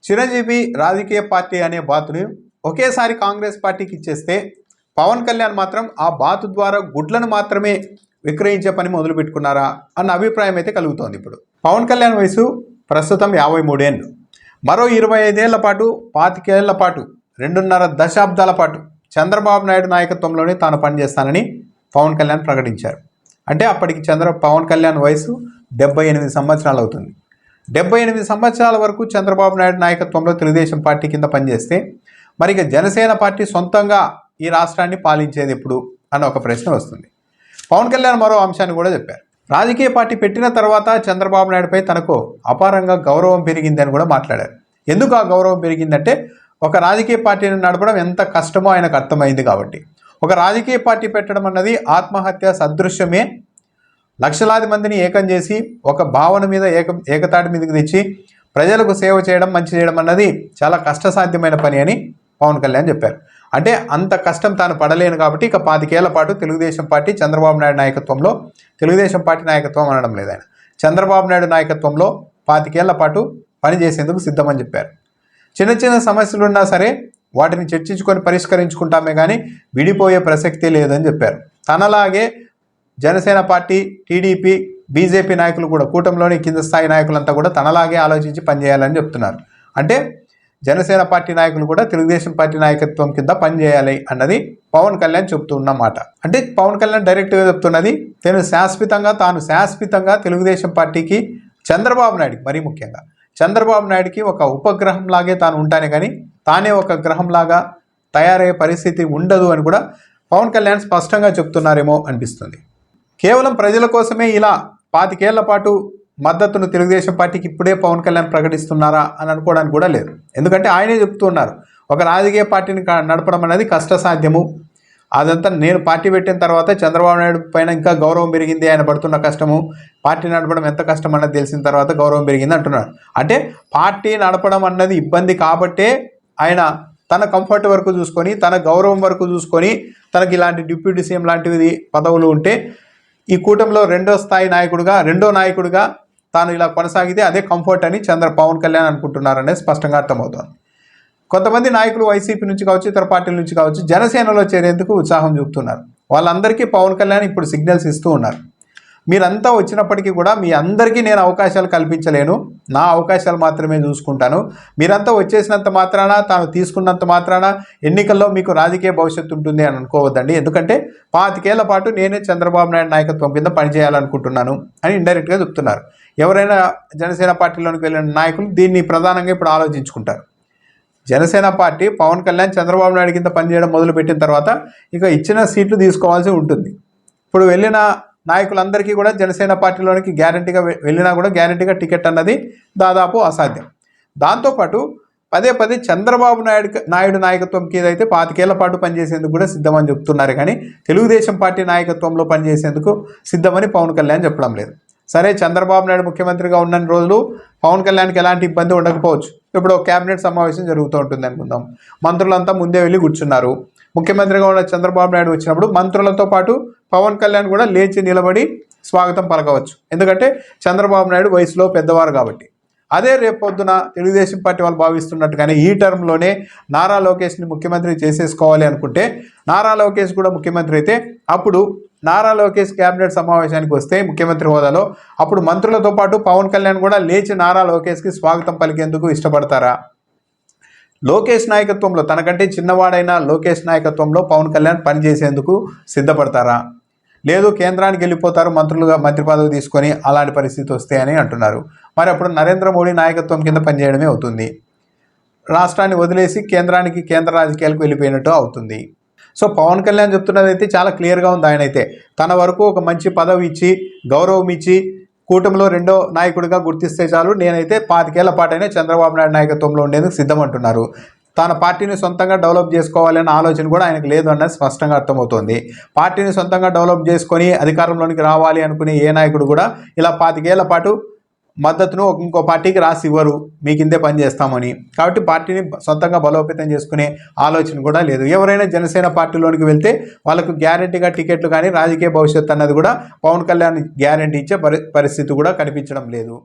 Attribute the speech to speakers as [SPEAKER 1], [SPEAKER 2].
[SPEAKER 1] చిరంజీవి రాజకీయ పార్టీ అనే బాతుని ఒకేసారి కాంగ్రెస్ పార్టీకి ఇచ్చేస్తే పవన్ కళ్యాణ్ మాత్రం ఆ బాతు ద్వారా గుడ్లను మాత్రమే విక్రయించే పని మొదలు పెట్టుకున్నారా అన్న అభిప్రాయం అయితే కలుగుతోంది. ఇప్పుడు పవన్ కళ్యాణ్ వయసు ప్రస్తుతం 53 ఏళ్ళు. మరో 25 ఏళ్ల పాటు 25 ఏళ్ల పాటు 2.5 దశాబ్దాల పాటు చంద్రబాబు నాయుడు నాయకత్వంలోనే తాను పనిచేస్తానని పవన్ కళ్యాణ్ ప్రకటించారు. అంటే అప్పటికి పవన్ కళ్యాణ్ వయసు 78 సంవత్సరాలు అవుతుంది. 78 సంవత్సరాల వరకు చంద్రబాబు నాయుడు నాయకత్వంలో తెలుగుదేశం పార్టీ కింద పనిచేస్తే మరి ఇక జనసేన పార్టీ సొంతంగా ఈ రాష్ట్రాన్ని పాలించేది ఎప్పుడు అన్న ఒక ప్రశ్న వస్తుంది. పవన్ కళ్యాణ్ మరో అంశాన్ని కూడా చెప్పారు. రాజకీయ పార్టీ పెట్టిన తర్వాత చంద్రబాబు నాయుడుపై తనకు అపారంగా గౌరవం పెరిగిందని కూడా మాట్లాడారు. ఎందుకు ఆ గౌరవం పెరిగిందంటే ఒక రాజకీయ పార్టీని నడపడం ఎంత కష్టమో ఆయనకు అర్థమైంది కాబట్టి. ఒక రాజకీయ పార్టీ పెట్టడం అన్నది ఆత్మహత్య సదృశ్యమే. లక్షలాది మందిని ఏకం చేసి ఒక భావన మీద ఏకతాటి మీదకి తెచ్చి ప్రజలకు సేవ చేయడం, మంచి చేయడం అన్నది చాలా కష్టసాధ్యమైన పని అని పవన్ కళ్యాణ్ చెప్పారు. అంటే అంత కష్టం తాను పడలేను కాబట్టి ఇక 25 ఏళ్ల పాటు తెలుగుదేశం పార్టీ చంద్రబాబు నాయుడు నాయకత్వంలో, తెలుగుదేశం పార్టీ నాయకత్వం అనడం లేదు ఆయన, చంద్రబాబు నాయుడు నాయకత్వంలో 25 ఏళ్ల పాటు పనిచేసేందుకు సిద్ధమని చెప్పారు. చిన్న చిన్న సమస్యలు ఉన్నా సరే వాటిని చర్చించుకొని పరిష్కరించుకుంటామే కానీ విడిపోయే ప్రసక్తే లేదని చెప్పారు. తనలాగే జనసేన పార్టీ, టీడీపీ, బీజేపీ నాయకులు కూడా, కూటమిలోని కింద స్థాయి నాయకులంతా కూడా తనలాగే ఆలోచించి పనిచేయాలని చెప్తున్నారు. అంటే జనసేన పార్టీ నాయకులు కూడా తెలుగుదేశం పార్టీ నాయకత్వం కింద పనిచేయాలి అన్నది పవన్ కళ్యాణ్ చెప్తున్న మాట. అంటే పవన్ కళ్యాణ్ డైరెక్ట్గా చెప్తున్నది తాను శాశ్వతంగా తెలుగుదేశం పార్టీకి, చంద్రబాబు నాయుడికి, మరీ ముఖ్యంగా చంద్రబాబు నాయుడికి ఒక ఉపగ్రహం లాగే తాను ఉంటానే కానీ తానే ఒక గ్రహంలాగా తయారయ్యే పరిస్థితి ఉండదు అని కూడా పవన్ కళ్యాణ్ స్పష్టంగా చెప్తున్నారేమో అనిపిస్తుంది. కేవలం ప్రజల కోసమే ఇలా 25 ఏళ్ల పాటు మద్దతును తెలుగుదేశం పార్టీకి ఇప్పుడే పవన్ కళ్యాణ్ ప్రకటిస్తున్నారా అని అనుకోవడానికి కూడా లేదు. ఎందుకంటే ఆయనే చెప్తున్నారు, ఒక రాజకీయ పార్టీని నడపడం అనేది కష్టసాధ్యము. అదంతా నేను పార్టీ పెట్టిన తర్వాత చంద్రబాబు నాయుడు పైన ఇంకా గౌరవం పెరిగింది, ఆయన పడుతున్న కష్టము, పార్టీ నడపడం ఎంత కష్టం అన్నది తెలిసిన తర్వాత గౌరవం పెరిగింది అంటున్నారు. అంటే పార్టీ నడపడం అన్నది ఇబ్బంది కాబట్టే ఆయన తన కంఫర్ట్ వరకు చూసుకొని, తన గౌరవం వరకు చూసుకొని, తనకి ఇలాంటి డిప్యూటీ సీఎం లాంటివి పదవులు ఉంటే ఈ కూటమిలో రెండో నాయకుడిగా తాను ఇలా కొనసాగితే అదే కంఫర్ట్ అని పవన్ కళ్యాణ్ అనుకుంటున్నారనేది స్పష్టంగా అర్థమవుతోంది. కొంతమంది నాయకులు వైసీపీ నుంచి కావచ్చు, ఇతర పార్టీల నుంచి కావచ్చు, జనసేనలో చేరేందుకు ఉత్సాహం చూపుతున్నారు. వాళ్ళందరికీ పవన్ కళ్యాణ్ ఇప్పుడు సిగ్నల్స్ ఇస్తూ ఉన్నారు. మీరంతా వచ్చినప్పటికీ కూడా మీ అందరికీ నేను అవకాశాలు కల్పించలేను, నా అవకాశాలు మాత్రమే చూసుకుంటాను. మీరంతా వచ్చేసినంత మాత్రాన, తాను తీసుకున్నంత మాత్రాన ఎన్నికల్లో మీకు రాజకీయ భవిష్యత్తు ఉంటుంది అని అనుకోవద్దండి. ఎందుకంటే 25 ఏళ్ల పాటు నేనే చంద్రబాబు నాయుడు నాయకత్వం కింద పనిచేయాలనుకుంటున్నాను అని ఇండైరెక్ట్గా చెప్తున్నారు. ఎవరైనా జనసేన పార్టీలోనికి వెళ్ళిన నాయకులు దీన్ని ప్రధానంగా ఇప్పుడు ఆలోచించుకుంటారు. జనసేన పార్టీ పవన్ కళ్యాణ్ చంద్రబాబు నాయుడు కింద పనిచేయడం మొదలుపెట్టిన తర్వాత ఇక ఇచ్చిన సీట్లు తీసుకోవాల్సి ఉంటుంది. ఇప్పుడు వెళ్ళిన నాయకులందరికీ కూడా జనసేన పార్టీలోనికి గ్యారంటీగా వెళ్ళినా కూడా గ్యారంటీగా టికెట్ అన్నది దాదాపు అసాధ్యం. దాంతోపాటు పదే చంద్రబాబు నాయుడు నాయకత్వం కింద అయితే 25 ఏళ్ల పాటు పనిచేసేందుకు కూడా సిద్ధమని చెప్తున్నారు. కానీ తెలుగుదేశం పార్టీ నాయకత్వంలో పనిచేసేందుకు సిద్ధమని పవన్ కళ్యాణ్ చెప్పడం లేదు. సరే, చంద్రబాబు నాయుడు ముఖ్యమంత్రిగా ఉన్న రోజులు పవన్ కళ్యాణ్కి ఎలాంటి ఇబ్బంది ఉండకపోవచ్చు. ఇప్పుడు క్యాబినెట్ సమావేశం జరుగుతూ ఉంటుంది అనుకుందాం, మంత్రులంతా ముందే వెళ్ళి కూర్చున్నారు. ముఖ్యమంత్రిగా ఉన్న చంద్రబాబు నాయుడు వచ్చినప్పుడు మంత్రులతో పాటు పవన్ కళ్యాణ్ కూడా లేచి నిలబడి స్వాగతం పలకవచ్చు. ఎందుకంటే చంద్రబాబు నాయుడు వయసులో పెద్దవారు కాబట్టి. అదే రేపు పొద్దున తెలుగుదేశం పార్టీ వాళ్ళు భావిస్తున్నట్టుగానే ఈ టర్మ్లోనే నారా లోకేష్ని ముఖ్యమంత్రి చేసేసుకోవాలి అనుకుంటే, నారా లోకేష్ కూడా ముఖ్యమంత్రి అయితే అప్పుడు నారా లోకేష్ క్యాబినెట్ సమావేశానికి వస్తే ముఖ్యమంత్రి హోదాలో అప్పుడు మంత్రులతో పాటు పవన్ కళ్యాణ్ కూడా లేచి నారా లోకేష్కి స్వాగతం పలికేందుకు ఇష్టపడతారా? లోకేష్ నాయకత్వంలో, తనకంటే చిన్నవాడైన లోకేష్ నాయకత్వంలో పవన్ కళ్యాణ్ పనిచేసేందుకు సిద్ధపడతారా? లేదు కేంద్రానికి వెళ్ళిపోతారు మంత్రి పదవి తీసుకొని, అలాంటి పరిస్థితి వస్తే అని అంటున్నారు. మరి అప్పుడు నరేంద్ర మోడీ నాయకత్వం కింద పనిచేయడమే అవుతుంది. రాష్ట్రాన్ని వదిలేసి కేంద్ర రాజకీయాలకు వెళ్ళిపోయినట్టు అవుతుంది. సో పవన్ కళ్యాణ్ చెప్తున్నది అయితే చాలా క్లియర్గా ఉంది. ఆయన అయితే తన వరకు ఒక మంచి పదవి ఇచ్చి, గౌరవం ఇచ్చి, కూటమిలో రెండో నాయకుడిగా గుర్తిస్తే చాలు, నేనైతే 25 ఏళ్ల పాటైనా చంద్రబాబు నాయుడు నాయకత్వంలో ఉండేందుకు సిద్ధమంటున్నారు. తన పార్టీని సొంతంగా డెవలప్ చేసుకోవాలనే ఆలోచన కూడా ఆయనకు లేదు అన్నది స్పష్టంగా అర్థమవుతోంది. పార్టీని సొంతంగా డెవలప్ చేసుకొని అధికారంలోనికి రావాలి అనుకునే ఏ నాయకుడు కూడా ఇలా 25 ఏళ్ల పాటు మద్దతును ఇంకో పార్టీకి రాసి ఇవ్వరు, మీ కిందే పనిచేస్తామని. కాబట్టి పార్టీని సొంతంగా బలోపేతం చేసుకునే ఆలోచన కూడా లేదు. ఎవరైనా జనసేన పార్టీలోనికి వెళ్తే వాళ్ళకు గ్యారంటీగా టికెట్లు కానీ రాజకీయ భవిష్యత్తు అన్నది కూడా పవన్ కళ్యాణ్ గ్యారంటీ ఇచ్చే పరిస్థితి కూడా కనిపించడం లేదు.